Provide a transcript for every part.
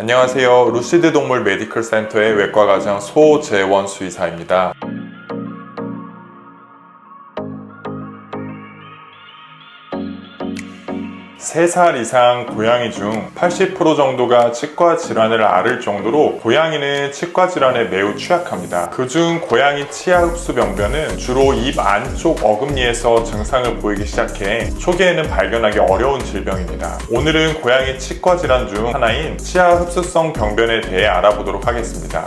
안녕하세요. 루시드 동물 메디컬 센터의 외과과장 소재원 수의사입니다. 3살 이상 고양이 중 80% 정도가 치과 질환을 앓을 정도로 고양이는 치과 질환에 매우 취약합니다. 그중 고양이 치아 흡수 병변은 주로 입 안쪽 어금니에서 증상을 보이기 시작해 초기에는 발견하기 어려운 질병입니다. 오늘은 고양이 치과 질환 중 하나인 치아 흡수성 병변에 대해 알아보도록 하겠습니다.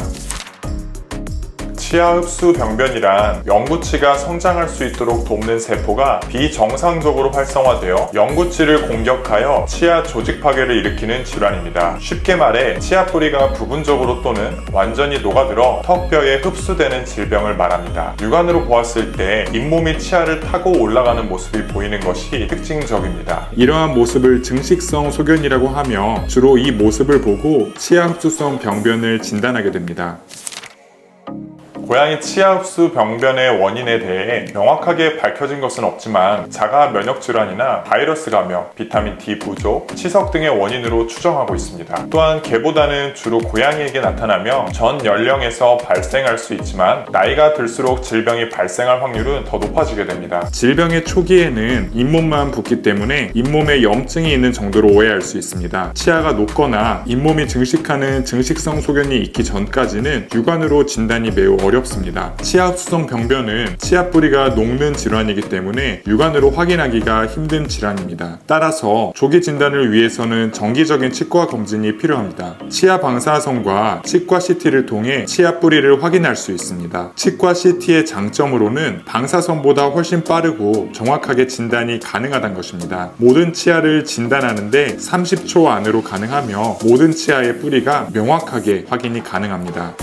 치아 흡수 병변이란 영구치가 성장할 수 있도록 돕는 세포가 비정상적으로 활성화되어 영구치를 공격하여 치아 조직 파괴를 일으키는 질환입니다. 쉽게 말해 치아 뿌리가 부분적으로 또는 완전히 녹아들어 턱뼈에 흡수되는 질병을 말합니다. 육안으로 보았을 때 잇몸이 치아를 타고 올라가는 모습이 보이는 것이 특징적입니다. 이러한 모습을 증식성 소견이라고 하며 주로 이 모습을 보고 치아 흡수성 병변을 진단하게 됩니다. 고양이 치아 흡수 병변의 원인에 대해 명확하게 밝혀진 것은 없지만 자가 면역 질환이나 바이러스 감염, 비타민 D 부족, 치석 등의 원인으로 추정하고 있습니다. 또한 개보다는 주로 고양이에게 나타나며 전 연령에서 발생할 수 있지만 나이가 들수록 질병이 발생할 확률은 더 높아지게 됩니다. 질병의 초기에는 잇몸만 붓기 때문에 잇몸에 염증이 있는 정도로 오해할 수 있습니다. 치아가 녹거나 잇몸이 증식하는 증식성 소견이 있기 전까지는 육안으로 진단이 매우 어렵습니다. 치아 흡수성 병변은 치아 뿌리가 녹는 질환이기 때문에 육안으로 확인하기가 힘든 질환입니다. 따라서 조기 진단을 위해서는 정기적인 치과 검진이 필요합니다. 치아 방사선과 치과 CT를 통해 치아 뿌리를 확인할 수 있습니다. 치과 CT의 장점으로는 방사선보다 훨씬 빠르고 정확하게 진단이 가능하다는 것입니다. 모든 치아를 진단하는데 30초 안으로 가능하며 모든 치아의 뿌리가 명확하게 확인이 가능합니다.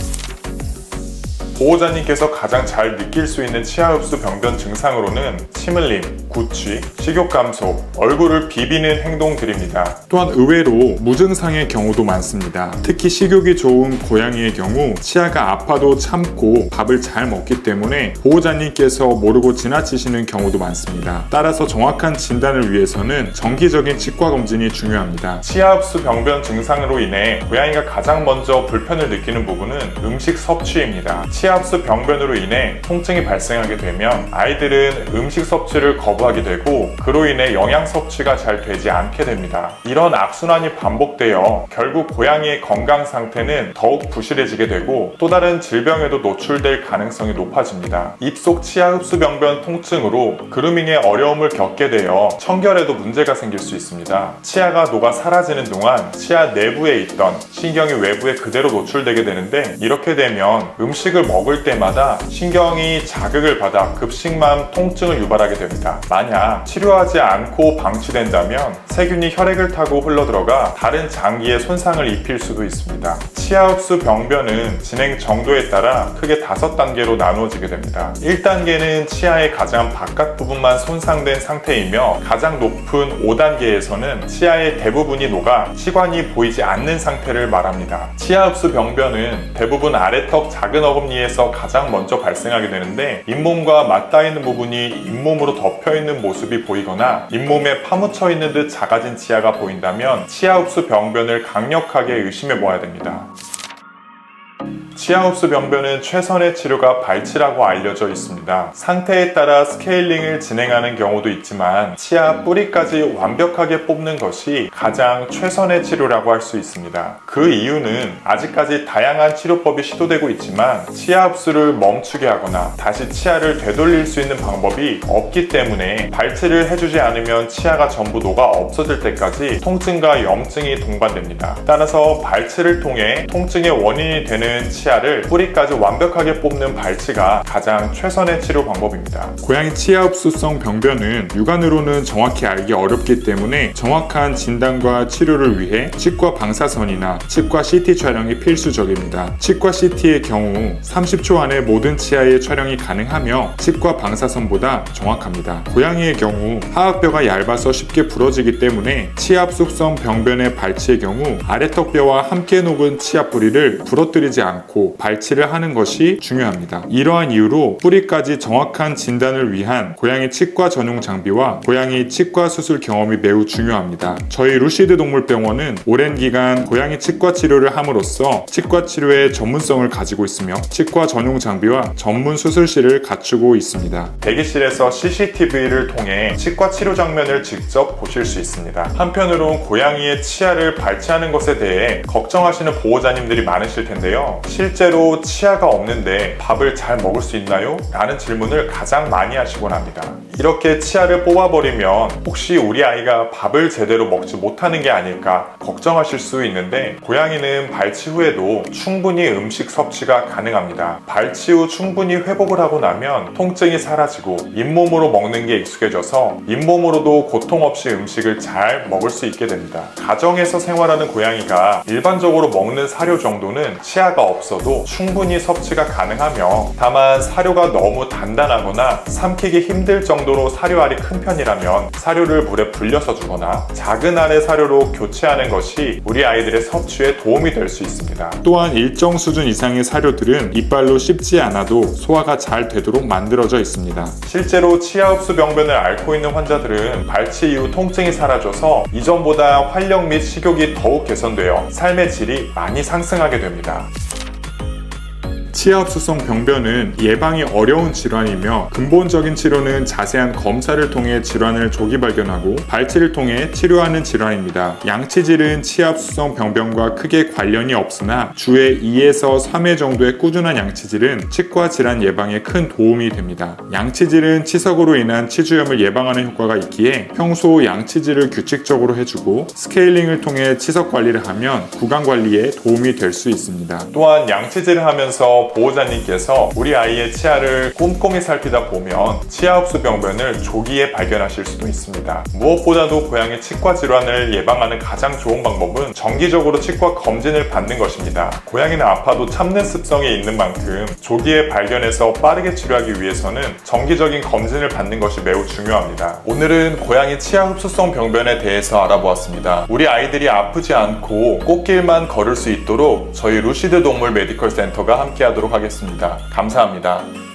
보호자님께서 가장 잘 느낄 수 있는 치아 흡수 병변 증상으로는 침 흘림, 구취, 식욕 감소, 얼굴을 비비는 행동들입니다. 또한 의외로 무증상의 경우도 많습니다. 특히 식욕이 좋은 고양이의 경우 치아가 아파도 참고 밥을 잘 먹기 때문에 보호자님께서 모르고 지나치시는 경우도 많습니다. 따라서 정확한 진단을 위해서는 정기적인 치과 검진이 중요합니다. 치아 흡수 병변 증상으로 인해 고양이가 가장 먼저 불편을 느끼는 부분은 음식 섭취입니다. 치아 흡수 병변으로 인해 통증이 발생하게 되면 아이들은 음식 섭취를 거부하게 되고 그로 인해 영양 섭취가 잘 되지 않게 됩니다. 이런 악순환이 반복되어 결국 고양이의 건강 상태는 더욱 부실해지게 되고 또 다른 질병에도 노출될 가능성이 높아집니다. 입속 치아 흡수 병변 통증으로 그루밍에 어려움을 겪게 되어 청결에도 문제가 생길 수 있습니다. 치아가 녹아 사라지는 동안 치아 내부에 있던 신경이 외부에 그대로 노출되게 되는데 이렇게 되면 음식을 먹을 때마다 신경이 자극을 받아 급식만 통증을 유발하게 됩니다. 만약 치료하지 않고 방치된다면 세균이 혈액을 타고 흘러들어가 다른 장기에 손상을 입힐 수도 있습니다. 치아 흡수 병변은 진행 정도에 따라 크게 5단계로 나누어지게 됩니다. 1단계는 치아의 가장 바깥 부분만 손상된 상태이며 가장 높은 5단계에서는 치아의 대부분이 녹아 치관이 보이지 않는 상태를 말합니다. 치아 흡수 병변은 대부분 아래턱 작은 어금니에서 가장 먼저 발생하게 되는데 잇몸과 맞닿아 있는 부분이 잇몸으로 덮여 있는 모습이 보이거나 잇몸에 파묻혀 있는 듯 작아진 치아가 보인다면 치아 흡수 병변을 강력하게 의심해 보아야 됩니다. 치아 흡수 병변은 최선의 치료가 발치라고 알려져 있습니다. 상태에 따라 스케일링을 진행하는 경우도 있지만 치아 뿌리까지 완벽하게 뽑는 것이 가장 최선의 치료라고 할 수 있습니다. 그 이유는 아직까지 다양한 치료법이 시도되고 있지만 치아 흡수를 멈추게 하거나 다시 치아를 되돌릴 수 있는 방법이 없기 때문에 발치를 해주지 않으면 치아가 전부 녹아 없어질 때까지 통증과 염증이 동반됩니다. 따라서 발치를 통해 통증의 원인이 되는 치아를 뿌리까지 완벽하게 뽑는 발치가 가장 최선의 치료 방법입니다. 고양이 치아 흡수성 병변은 육안으로는 정확히 알기 어렵기 때문에 정확한 진단과 치료를 위해 치과 방사선이나 치과 CT 촬영이 필수적입니다. 치과 CT의 경우 30초 안에 모든 치아의 촬영이 가능하며 치과 방사선보다 정확합니다. 고양이의 경우 하악뼈가 얇아서 쉽게 부러지기 때문에 치아 흡수성 병변의 발치의 경우 아래턱뼈와 함께 녹은 치아 뿌리를 부러뜨리지 않고 않고 발치를 하는 것이 중요합니다. 이러한 이유로 뿌리까지 정확한 진단을 위한 고양이 치과 전용 장비와 고양이 치과 수술 경험이 매우 중요합니다. 저희 루시드 동물병원은 오랜 기간 고양이 치과 치료를 함으로써 치과 치료의 전문성을 가지고 있으며 치과 전용 장비와 전문 수술실을 갖추고 있습니다. 대기실에서 CCTV를 통해 치과 치료 장면을 직접 보실 수 있습니다. 한편으론 고양이의 치아를 발치하는 것에 대해 걱정하시는 보호자님들이 많으실 텐데요. 실제로 치아가 없는데 밥을 잘 먹을 수 있나요? 라는 질문을 가장 많이 하시곤 합니다. 이렇게 치아를 뽑아버리면 혹시 우리 아이가 밥을 제대로 먹지 못하는 게 아닐까 걱정하실 수 있는데, 고양이는 발치 후에도 충분히 음식 섭취가 가능합니다. 발치 후 충분히 회복을 하고 나면 통증이 사라지고 잇몸으로 먹는 게 익숙해져서 잇몸으로도 고통 없이 음식을 잘 먹을 수 있게 됩니다. 가정에서 생활하는 고양이가 일반적으로 먹는 사료 정도는 치아가 없어도 충분히 섭취가 가능하며, 다만 사료가 너무 단단하거나 삼키기 힘들 정도로 사료알이 큰 편이라면 사료를 물에 불려서 주거나 작은 알의 사료로 교체하는 것이 우리 아이들의 섭취에 도움이 될 수 있습니다. 또한 일정 수준 이상의 사료들은 이빨로 씹지 않아도 소화가 잘 되도록 만들어져 있습니다. 실제로 치아 흡수 병변을 앓고 있는 환자들은 발치 이후 통증이 사라져서 이전보다 활력 및 식욕이 더욱 개선되어 삶의 질이 많이 상승하게 됩니다. 치아흡수성 병변은 예방이 어려운 질환이며 근본적인 치료는 자세한 검사를 통해 질환을 조기 발견하고 발치를 통해 치료하는 질환입니다. 양치질은 치아흡수성 병변과 크게 관련이 없으나 주에 2에서 3회 정도의 꾸준한 양치질은 치과 질환 예방에 큰 도움이 됩니다. 양치질은 치석으로 인한 치주염을 예방하는 효과가 있기에 평소 양치질을 규칙적으로 해주고 스케일링을 통해 치석 관리를 하면 구강 관리에 도움이 될 수 있습니다. 또한 양치질을 하면서 보호자님께서 우리 아이의 치아를 꼼꼼히 살피다 보면 치아 흡수 병변을 조기에 발견하실 수도 있습니다. 무엇보다도 고양이 치과 질환을 예방하는 가장 좋은 방법은 정기적으로 치과 검진을 받는 것입니다. 고양이는 아파도 참는 습성이 있는 만큼 조기에 발견해서 빠르게 치료하기 위해서는 정기적인 검진을 받는 것이 매우 중요합니다. 오늘은 고양이 치아 흡수성 병변에 대해서 알아보았습니다. 우리 아이들이 아프지 않고 꽃길만 걸을 수 있도록 저희 루시드 동물 메디컬 센터가 함께하도록 하겠습니다. 감사합니다.